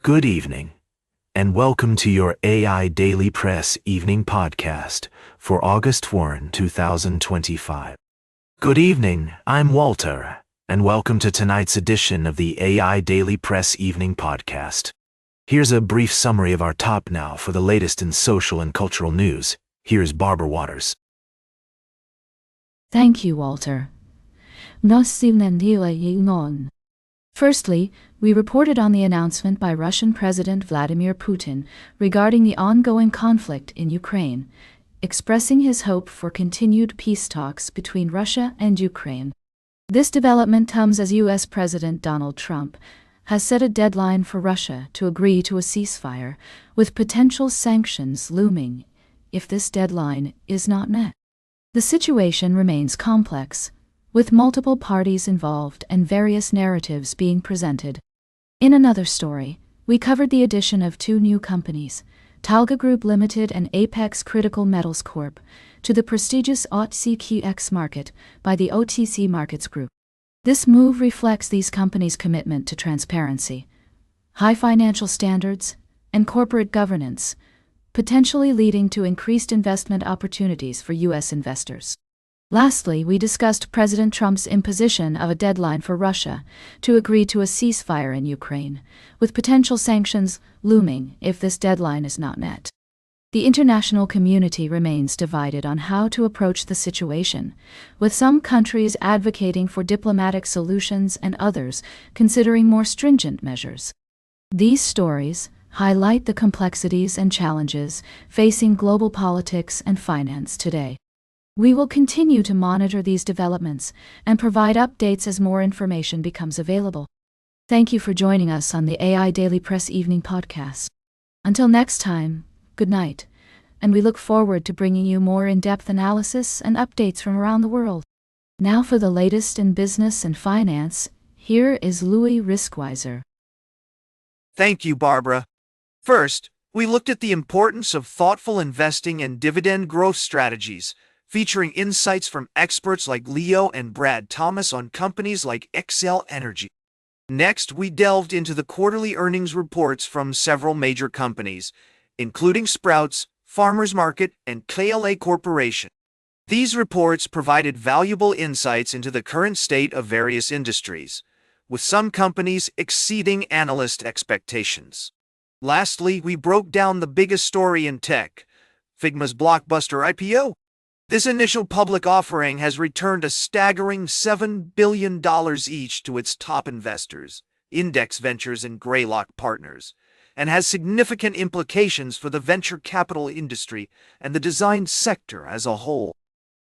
Good evening, and welcome to your AI Daily Press Evening Podcast for August 1, 2025. Good evening, I'm Walter, and welcome to tonight's edition of the AI Daily Press Evening Podcast. Here's a brief summary of our top now for the latest in social and cultural news. Here's Barbara Waters. Thank you, Walter. Firstly, we reported on the announcement by Russian President Vladimir Putin regarding the ongoing conflict in Ukraine, expressing his hope for continued peace talks between Russia and Ukraine. This development comes as U.S. President Donald Trump has set a deadline for Russia to agree to a ceasefire, with potential sanctions looming if this deadline is not met. The situation remains complex, with multiple parties involved and various narratives being presented. In another story, we covered the addition of two new companies, Talga Group Limited and Apex Critical Metals Corp., to the prestigious OTCQX market by the OTC Markets Group. This move reflects these companies' commitment to transparency, high financial standards, and corporate governance, potentially leading to increased investment opportunities for U.S. investors. Lastly, we discussed President Trump's imposition of a deadline for Russia to agree to a ceasefire in Ukraine, with potential sanctions looming if this deadline is not met. The international community remains divided on how to approach the situation, with some countries advocating for diplomatic solutions and others considering more stringent measures. These stories highlight the complexities and challenges facing global politics and finance today. We will continue to monitor these developments and provide updates as more information becomes available. Thank you for joining us on the AI Daily Press Evening Podcast. Until next time, good night, and we look forward to bringing you more in-depth analysis and updates from around the world. Now for the latest in business and finance, here is Louis Riskweiser. Thank you, Barbara. First, we looked at the importance of thoughtful investing and dividend growth strategies, featuring insights from experts like Leo and Brad Thomas on companies like Xcel Energy. Next, we delved into the quarterly earnings reports from several major companies, including Sprouts, Farmers Market, and KLA Corporation. These reports provided valuable insights into the current state of various industries, with some companies exceeding analyst expectations. Lastly, we broke down the biggest story in tech, Figma's blockbuster IPO. This initial public offering has returned a staggering $7 billion each to its top investors, Index Ventures and Greylock Partners, and has significant implications for the venture capital industry and the design sector as a whole.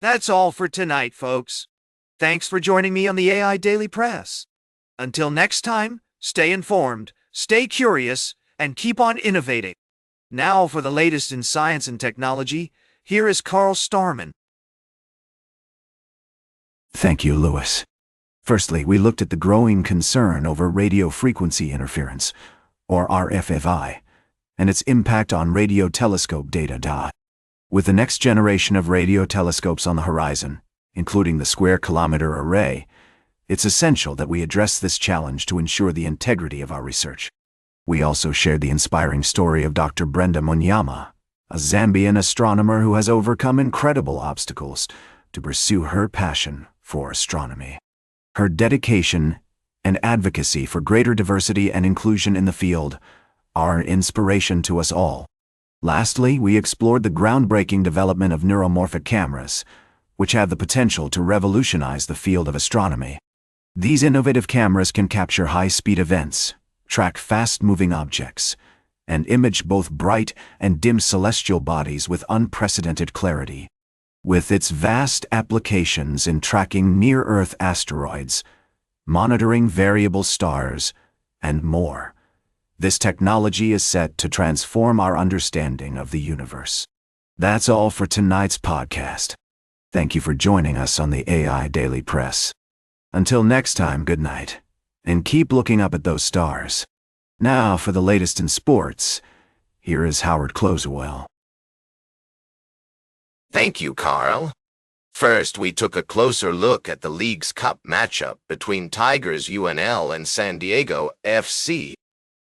That's all for tonight, folks. Thanks for joining me on the AI Daily Press. Until next time, stay informed, stay curious, and keep on innovating. Now for the latest in science and technology, here is Carl Starman. Thank you, Louis. Firstly, we looked at the growing concern over radio frequency interference, or RFFI, and its impact on radio telescope data. With the next generation of radio telescopes on the horizon, including the Square Kilometre Array, it's essential that we address this challenge to ensure the integrity of our research. We also shared the inspiring story of Dr. Brenda Munyama, a Zambian astronomer who has overcome incredible obstacles to pursue her passion for astronomy. Her dedication and advocacy for greater diversity and inclusion in the field are an inspiration to us all. Lastly, we explored the groundbreaking development of neuromorphic cameras, which have the potential to revolutionize the field of astronomy. These innovative cameras can capture high-speed events, track fast-moving objects, and image both bright and dim celestial bodies with unprecedented clarity. With its vast applications in tracking near-Earth asteroids, monitoring variable stars, and more, this technology is set to transform our understanding of the universe. That's all for tonight's podcast. Thank you for joining us on the AI Daily Press. Until next time, good night, and keep looking up at those stars. Now for the latest in sports, here is Howard Closewell. Thank you, Carl. First, we took a closer look at the League's Cup matchup between Tigers UNL and San Diego FC.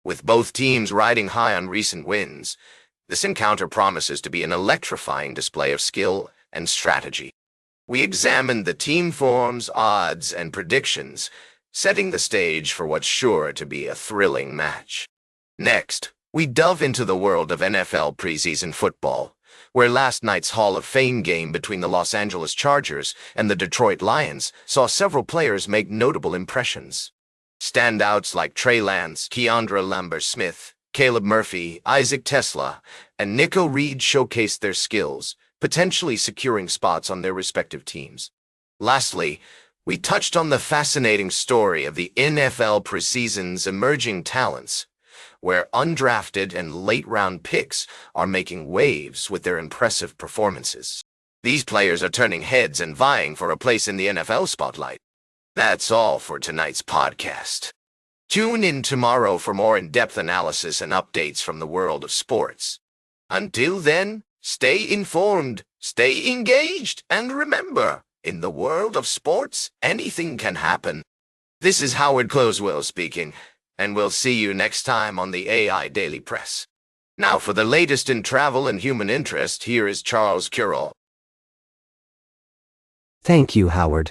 With both teams riding high on recent wins, this encounter promises to be an electrifying display of skill and strategy. We examined the team forms, odds, and predictions, setting the stage for what's sure to be a thrilling match. Next, we delve into the world of NFL preseason football, where last night's Hall of Fame game between the Los Angeles Chargers and the Detroit Lions saw several players make notable impressions. Standouts like Trey Lance, Keandre Lambert-Smith, Caleb Murphy, Isaac Tesla, and Nico Reed showcased their skills, potentially securing spots on their respective teams. Lastly, we touched on the fascinating story of the NFL preseason's emerging talents, where undrafted and late-round picks are making waves with their impressive performances. These players are turning heads and vying for a place in the NFL spotlight. That's all for tonight's podcast. Tune in tomorrow for more in-depth analysis and updates from the world of sports. Until then, stay informed, stay engaged, and remember, in the world of sports, anything can happen. This is Howard Closewell speaking, and we'll see you next time on the AI Daily Press. Now for the latest in travel and human interest, here is Charles Currell. Thank you, Howard.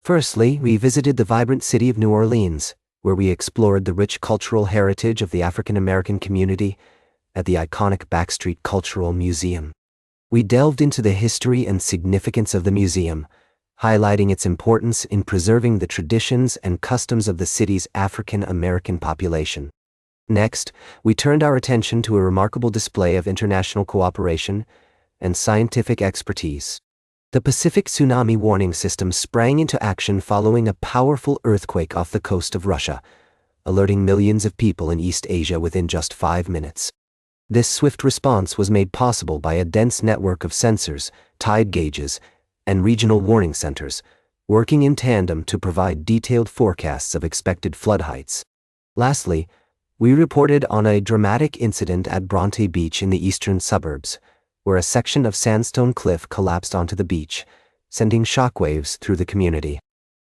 Firstly, we visited the vibrant city of New Orleans, where we explored the rich cultural heritage of the African American community at the iconic Backstreet Cultural Museum. We delved into the history and significance of the museum, highlighting its importance in preserving the traditions and customs of the city's African American population. Next, we turned our attention to a remarkable display of international cooperation and scientific expertise. The Pacific Tsunami Warning System sprang into action following a powerful earthquake off the coast of Russia, alerting millions of people in East Asia within just 5 minutes. This swift response was made possible by a dense network of sensors, tide gauges, and regional warning centers, working in tandem to provide detailed forecasts of expected flood heights. Lastly, we reported on a dramatic incident at Bronte Beach in the eastern suburbs, where a section of sandstone cliff collapsed onto the beach, sending shockwaves through the community.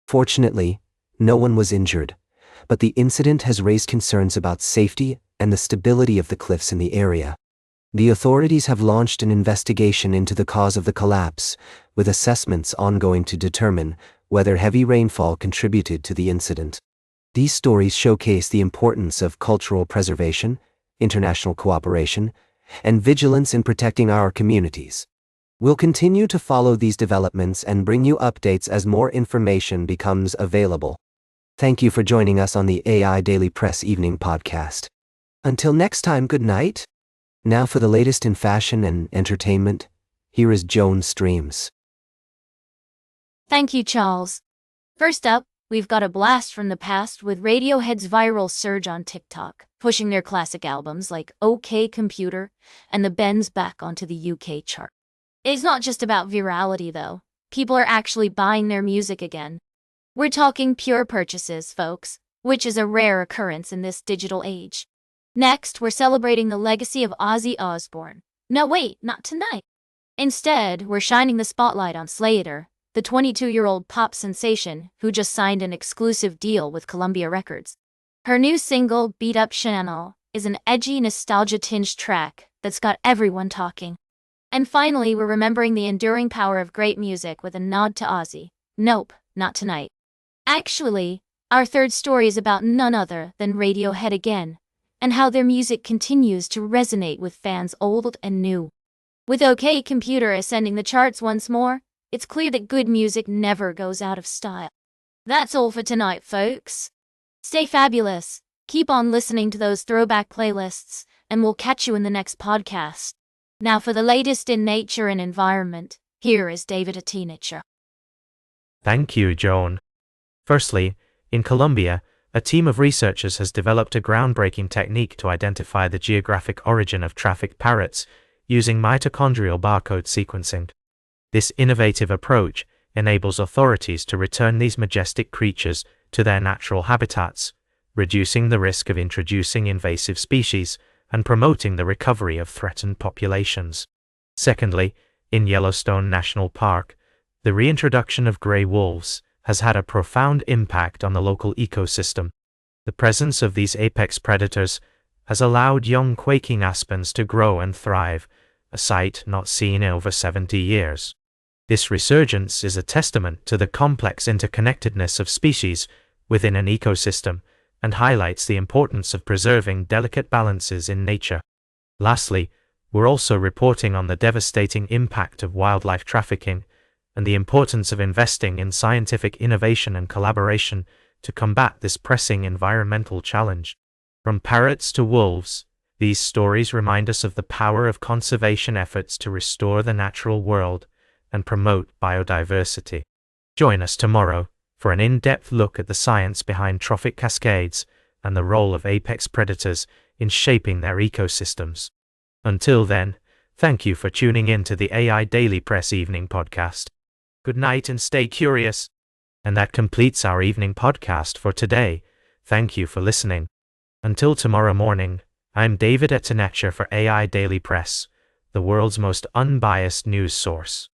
Fortunately, no one was injured, but the incident has raised concerns about safety and the stability of the cliffs in the area. The authorities have launched an investigation into the cause of the collapse, with assessments ongoing to determine whether heavy rainfall contributed to the incident. These stories showcase the importance of cultural preservation, international cooperation, and vigilance in protecting our communities. We'll continue to follow these developments and bring you updates as more information becomes available. Thank you for joining us on the AI Daily Press Evening Podcast. Until next time, good night. Now for the latest in fashion and entertainment, here is Joan Streams. Thank you, Charles. First up, we've got a blast from the past with Radiohead's viral surge on TikTok, pushing their classic albums like OK Computer and The Bends back onto the UK chart. It's not just about virality, though. People are actually buying their music again. We're talking pure purchases, folks, which is a rare occurrence in this digital age. Next, we're celebrating the legacy of Ozzy Osbourne. No, wait, not tonight. Instead, we're shining the spotlight on Slayer, the 22-year-old pop sensation who just signed an exclusive deal with Columbia Records. Her new single, Beat Up Chanel, is an edgy, nostalgia-tinged track that's got everyone talking. And finally, we're remembering the enduring power of great music with a nod to Ozzy. Nope, not tonight. Actually, our third story is about none other than Radiohead again, and how their music continues to resonate with fans old and new. With OK Computer ascending the charts once more, it's clear that good music never goes out of style. That's all for tonight, folks. Stay fabulous, keep on listening to those throwback playlists, and we'll catch you in the next podcast. Now for the latest in nature and environment, here is David Atinacher. Thank you, Joan. Firstly, in Colombia, a team of researchers has developed a groundbreaking technique to identify the geographic origin of traffic parrots using mitochondrial barcode sequencing. This innovative approach enables authorities to return these majestic creatures to their natural habitats, reducing the risk of introducing invasive species and promoting the recovery of threatened populations. Secondly, in Yellowstone National Park, the reintroduction of gray wolves has had a profound impact on the local ecosystem. The presence of these apex predators has allowed young quaking aspens to grow and thrive, a sight not seen in over 70 years. This resurgence is a testament to the complex interconnectedness of species within an ecosystem and highlights the importance of preserving delicate balances in nature. Lastly, we're also reporting on the devastating impact of wildlife trafficking and the importance of investing in scientific innovation and collaboration to combat this pressing environmental challenge. From parrots to wolves, these stories remind us of the power of conservation efforts to restore the natural world and promote biodiversity. Join us tomorrow for an in-depth look at the science behind trophic cascades and the role of apex predators in shaping their ecosystems. Until then, thank you for tuning in to the AI Daily Press Evening Podcast. Good night and stay curious. And that completes our evening podcast for today. Thank you for listening. Until tomorrow morning, I'm David Etenecher for AI Daily Press, the world's most unbiased news source.